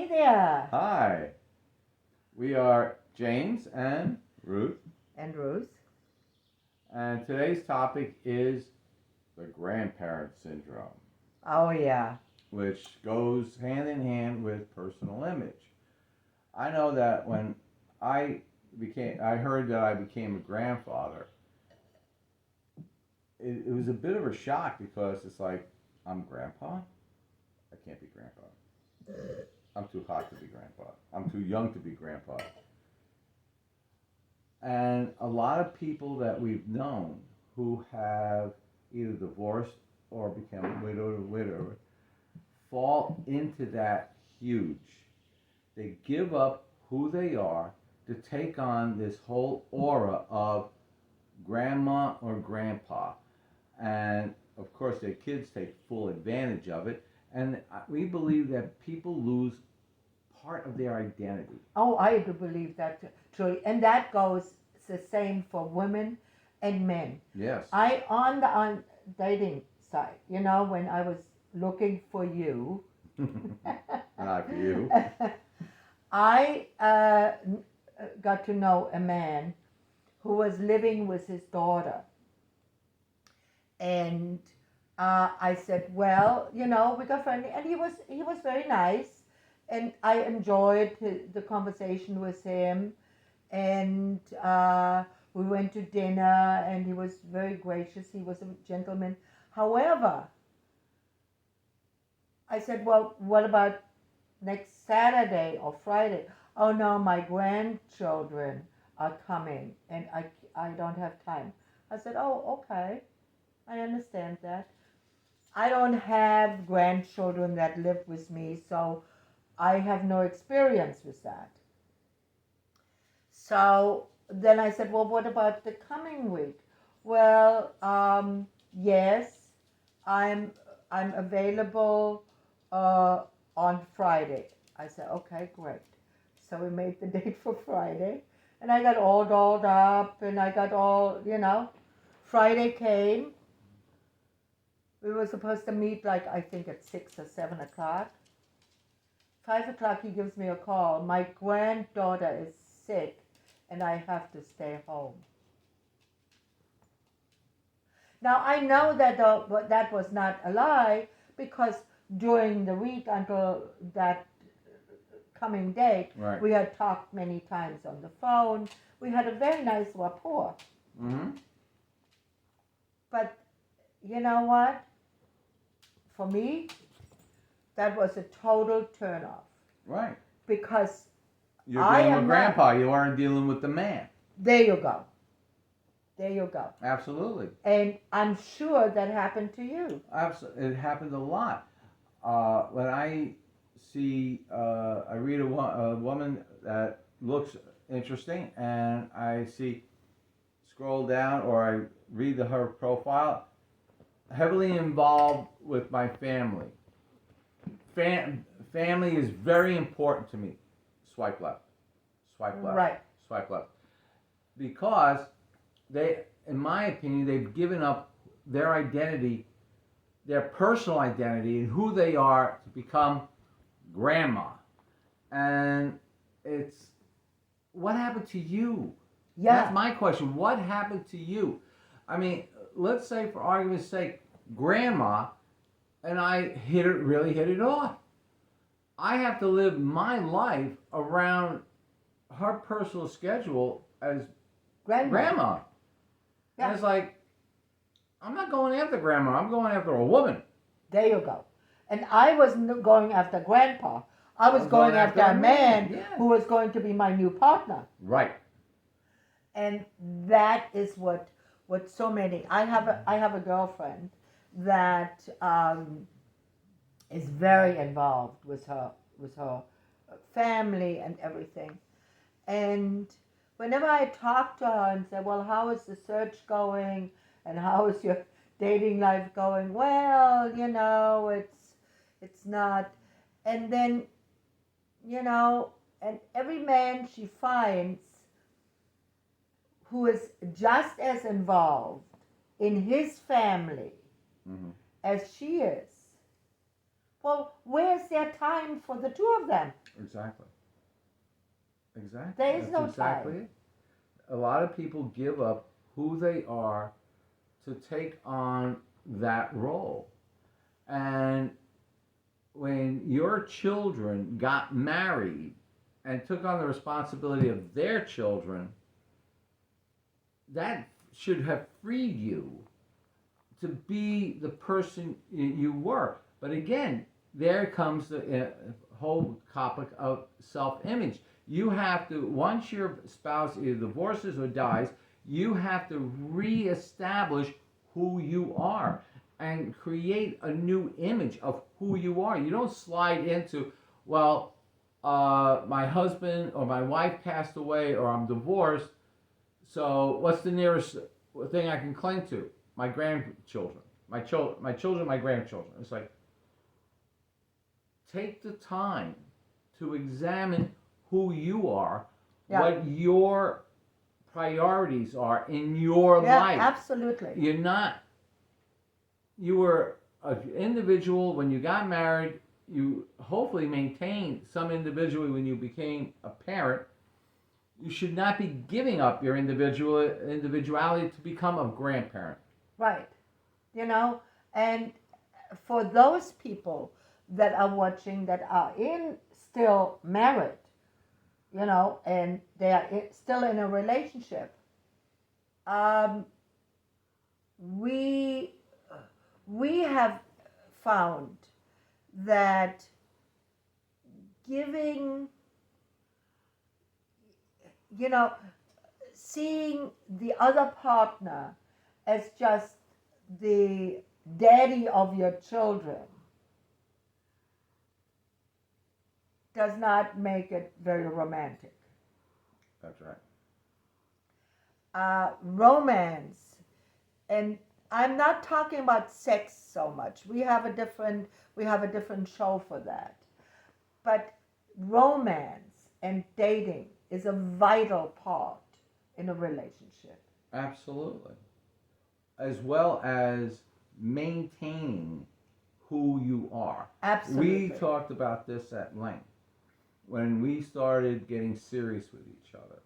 there. Hi. We are James and Ruth. And Ruth. And today's topic is the grandparent syndrome, Oh, yeah. which goes hand in hand with personal image. I know that when I heard that I became a grandfather, it was a bit of a shock because it's like, I'm grandpa? I can't be grandpa. I'm too hot to be grandpa. I'm too young to be grandpa. And a lot of people that we've known who have either divorced or become widowed or widowed fall into that huge. They give up who they are to take on this whole aura of grandma or grandpa. And of course, their kids take full advantage of it. And we believe that people lose part of their identity. Oh, I do believe that truly. And that goes the same for women and men. Yes. On dating site, when I was looking for you. Not for you. I got to know a man who was living with his daughter. And I said, well, we got friendly. And he was very nice. And I enjoyed the conversation with him. And we went to dinner, and he was very gracious. He was a gentleman. However, I said, well, what about next Saturday or Friday? Oh, no, my grandchildren are coming, and I don't have time. I said, oh, okay. I understand that. I don't have grandchildren that live with me, so I have no experience with that. So then I said, well, what about the coming week? Well, yes, I'm available on Friday. I said, okay, great. So we made the date for Friday, and I got all dolled up, and I got all, Friday came. We were supposed to meet I think at 6 or 7 o'clock. 5 o'clock he gives me a call. My granddaughter is sick and I have to stay home. Now I know that that was not a lie, because during the week until that coming date, right, we had talked many times on the phone. We had a very nice rapport. Mm-hmm. But you know what? For me, that was a total turnoff. Right. Because you're dealing with grandpa. You aren't dealing with the man. There you go. There you go. Absolutely. And I'm sure that happened to you. Absolutely. It happens a lot. When I see, I read a woman that looks interesting, and I scroll down, or I read her profile, heavily involved with my family. Family is very important to me. Swipe left. Swipe left. Right. Swipe left. Because they, in my opinion, they've given up their identity, their personal identity, and who they are to become grandma. And it's, what happened to you? Yeah. That's my question. What happened to you? I mean, let's say, for argument's sake, grandma and I really hit it off. I have to live my life around her personal schedule as grandma. Yeah. And it's like, I'm not going after grandma. I'm going after a woman. There you go. And I wasn't going after grandpa. I was going after a man who was going to be my new partner. Right. And that is what so many. I have a girlfriend that is very involved with her family and everything. And whenever I talk to her and say, well, how is the search going? And how is your dating life going? Well, it's not. And then, and every man she finds who is just as involved in his family as she is, Well, where's their time for the two of them? Exactly. Exactly. There is That's no exactly time. it. A lot of people give up who they are to take on that role. And when your children got married and took on the responsibility of their children, that should have freed you to be the person you were. But again, there comes the whole topic of self-image. You have to, once your spouse either divorces or dies, you have to reestablish who you are and create a new image of who you are. You don't slide into, well, my husband or my wife passed away or I'm divorced, so what's the nearest thing I can cling to? My grandchildren, my children, my grandchildren. It's like, take the time to examine who you are, Yeah. what your priorities are in your Yeah, life. absolutely. You're not. You were an individual when you got married. You hopefully maintained some individuality when you became a parent. You should not be giving up your individuality to become a grandparent. Right. You know, and for those people that are watching that are in still married, you know, and they are still in a relationship, um, we we have found that giving, you know, seeing the other partner as just the daddy of your children does not make it very romantic. That's right. Romance, and I'm not talking about sex so much. We have a different show for that. But romance and dating is a vital part in a relationship. Absolutely. As well as maintaining who you are. Absolutely. We talked about this at length when we started getting serious with each other.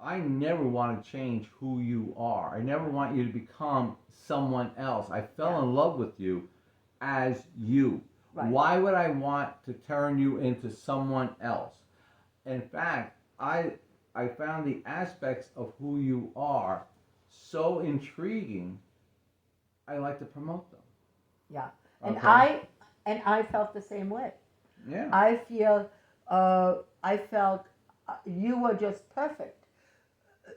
I never want to change who you are. I never want you to become someone else. I fell in love with you as you. Right. Why would I want to turn you into someone else? In fact, I found the aspects of who you are so intriguing. I like to promote them. Yeah, and Okay. I felt the same way. Yeah. I felt you were just perfect.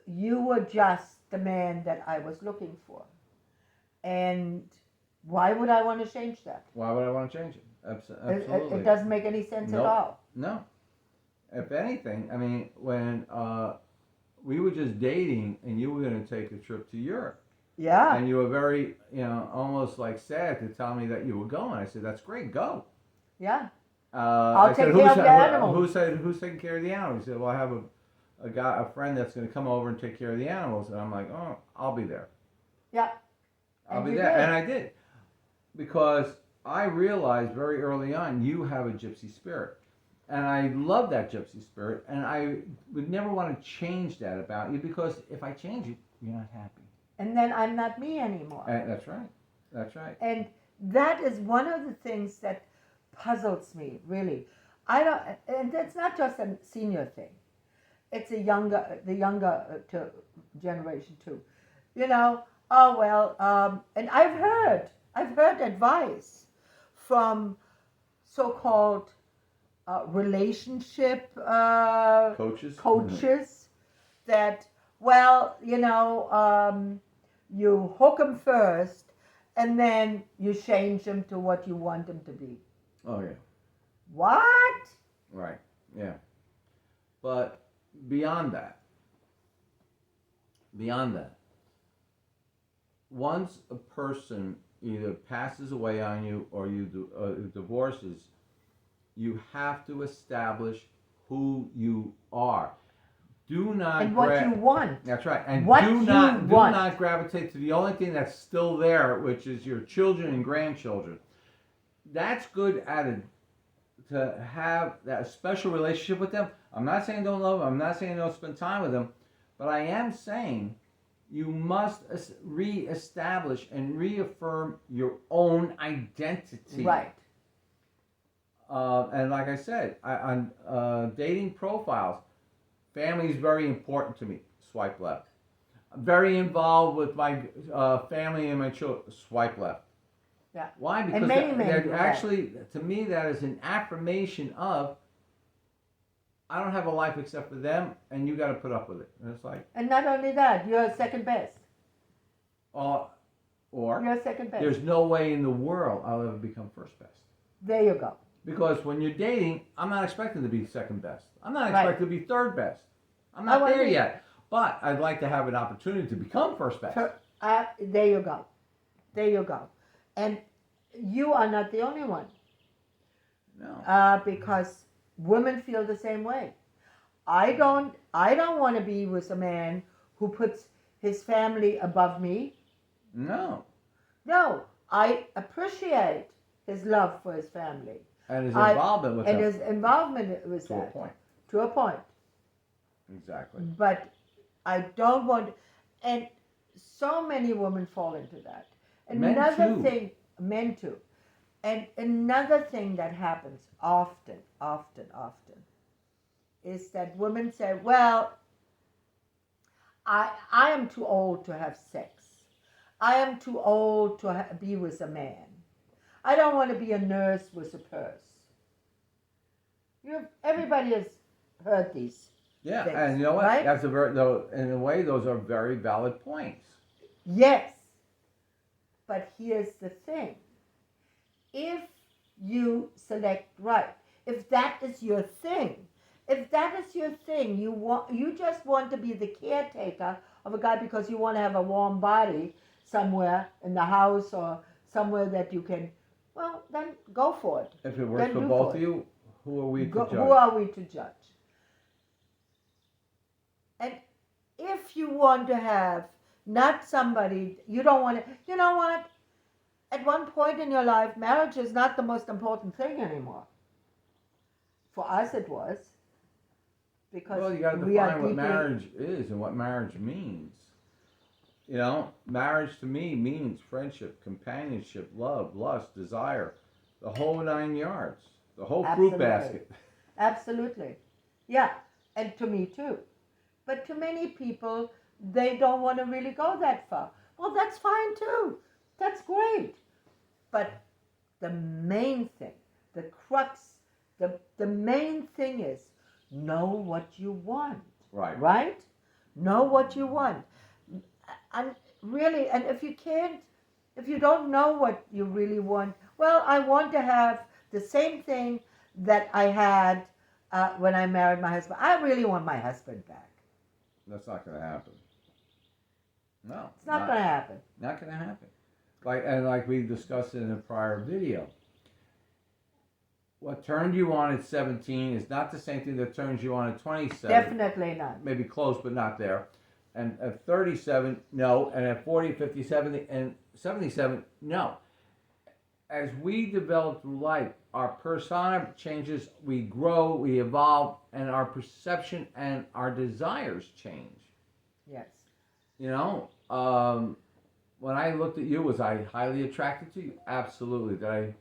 You were just the man that I was looking for, and why would I want to change that? Why would I want to change it? Absolutely. It doesn't make any sense at Nope. all. No. If anything, I mean, when we were just dating and you were going to take a trip to Europe, Yeah, and you were very, almost like sad to tell me that you were going. I said, "That's great, go." yeah. I I'll said, take care of the animals. Who's taking care of the animals? He said, "Well, I have a friend that's going to come over and take care of the animals." And I'm like, "Oh, I'll be there." Yeah. I'll And be you there, did. and I did, because I realized very early on you have a gypsy spirit. And I love that gypsy spirit, and I would never want to change that about you, because if I change it, you're not happy. And then I'm not me anymore. That's right. That's right. And that is one of the things that puzzles me, really. I don't, and it's not just a senior thing. It's the younger generation too. You know, oh well, and I've heard advice from so-called relationship Coaches. coaches that, well, you know, you hook them first, and then you change them to what you want them to be. Oh yeah. What? Right. Yeah. But beyond that, once a person either passes away on you or divorces, you have to establish who you are. Do not And what you want. That's right. And What do you not want. gravitate to the only thing that's still there, which is your children and grandchildren. that's good to have that special relationship with them. I'm not saying don't love them. I'm not saying don't spend time with them, but I am saying you must reestablish and reaffirm your own identity. Right. And like I said, on dating profiles, family is very important to me. Swipe left. I'm very involved with my family and my children. Swipe left. Yeah. Why? Because And many men do they're that. actually, to me, that is an affirmation of I don't have a life except for them, and you got to put up with it. And it's like, And not only that, you're second best. or You're second best. there's no way in the world I'll ever become first best. There you go. Because when you're dating, I'm not expecting to be second best. I'm not Right. expecting to be third best. I'm not I there wanna be- yet. But I'd like to have an opportunity to become first best. There you go. There you go. And you are not the only one. No. Because women feel the same way. I don't want to be with a man who puts his family above me. No. No, I appreciate his love for his family And his involvement with and them. his involvement with To a that. point. To a point. Exactly. But I don't want, and so many women fall into that. Men Another too. thing, men too. And another thing that happens often, is that women say, well, I am too old to have sex. I am too old to be with a man. I don't want to be a nurse with a purse. Everybody has heard these. Yeah, things, and you know what? right? That's a very, though, in a way, those are very valid points. Yes. But here's the thing. If you select right, if that is your thing, you just want to be the caretaker of a guy because you want to have a warm body somewhere in the house or somewhere that you can, well, then go for it. If it works Then for do both for of it. you, who are we to judge? Who are we to judge? And if you want to have not somebody, you don't want to, you know what? At one point in your life, marriage is not the most important thing anymore. For us, it was. Because Well, you got to we are define what deeply, marriage is and what marriage means. You know, marriage to me means friendship, companionship, love, lust, desire, the whole 9 yards, the whole fruit Absolutely. basket. Absolutely. Yeah, and to me too. But to many people, they don't want to really go that far. Well, that's fine too. That's great. But the main thing, the crux, the main thing is know what you want. Right. Right? Know what you want. And really, and if you don't know what you really want, well, I want to have the same thing that I had when I married my husband. I really want my husband back. That's not going to happen. No. It's not going to happen. Not going to happen. Like we discussed in a prior video, what turned you on at 17 is not the same thing that turns you on at 27. Definitely not. Maybe close, but not there. And at 37, no. And at 40, 50, 70, and 77, no. As we develop through life, our persona changes, we grow, we evolve, and our perception and our desires change. Yes. You know, when I looked at you, was I highly attracted to you? Absolutely. Did I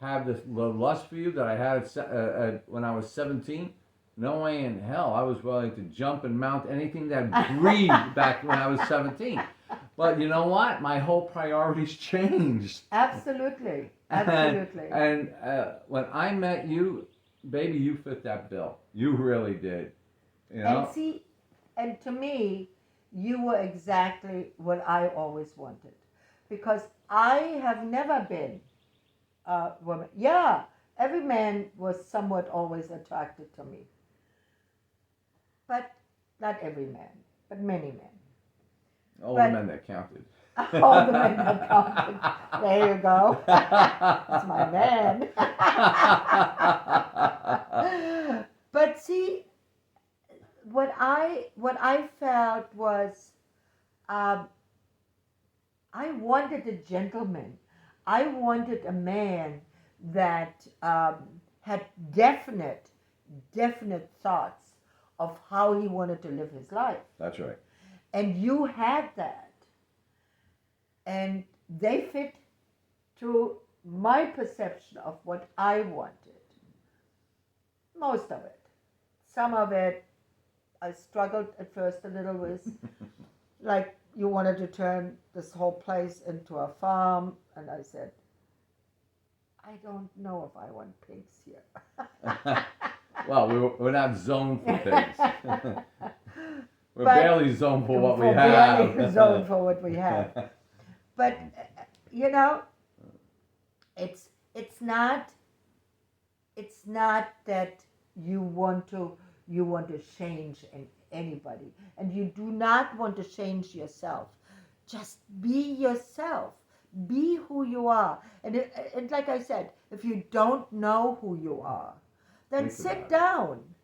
have the lust for you that I had when I was 17? No way in hell. I was willing to jump and mount anything that breathed back when I was 17. But you know what? My whole priorities changed. Absolutely. Absolutely. And when I met you, baby, you fit that bill. You really did. You know? And see, and to me, you were exactly what I always wanted. Because I have never been a woman. Yeah, every man was somewhat always attracted to me. But not every man, but many men. All the men that counted. All the men that counted. There you go. It's my man. But see, what I felt was, I wanted a gentleman. I wanted a man that had definite thoughts of how he wanted to live his life. That's right. And you had that. And they fit to my perception of what I wanted. Most of it. Some of it I struggled at first a little with. Like you wanted to turn this whole place into a farm. And I said, I don't know if I want pigs here. Well, we're not zoned for pigs. We're But- barely zoned for what we barely have. zoned for what we have. But you know, it's not that you want to change anybody, and you do not want to change yourself. Just be yourself. Be who you are. And like I said, if you don't know who you are, then Think sit about it. down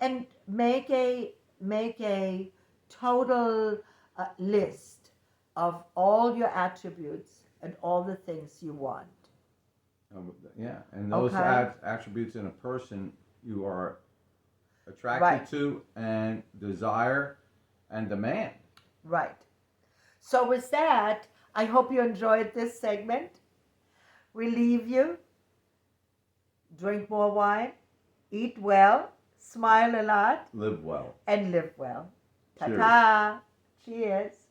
and make a total list of all your attributes and all the things you want. Yeah, and those Okay. attributes in a person you are attracted Right. to and desire and demand. Right. So with that, I hope you enjoyed this segment. We leave you. Drink more wine, eat well, smile a lot, Live well. and live well. Ta-ta. Cheers.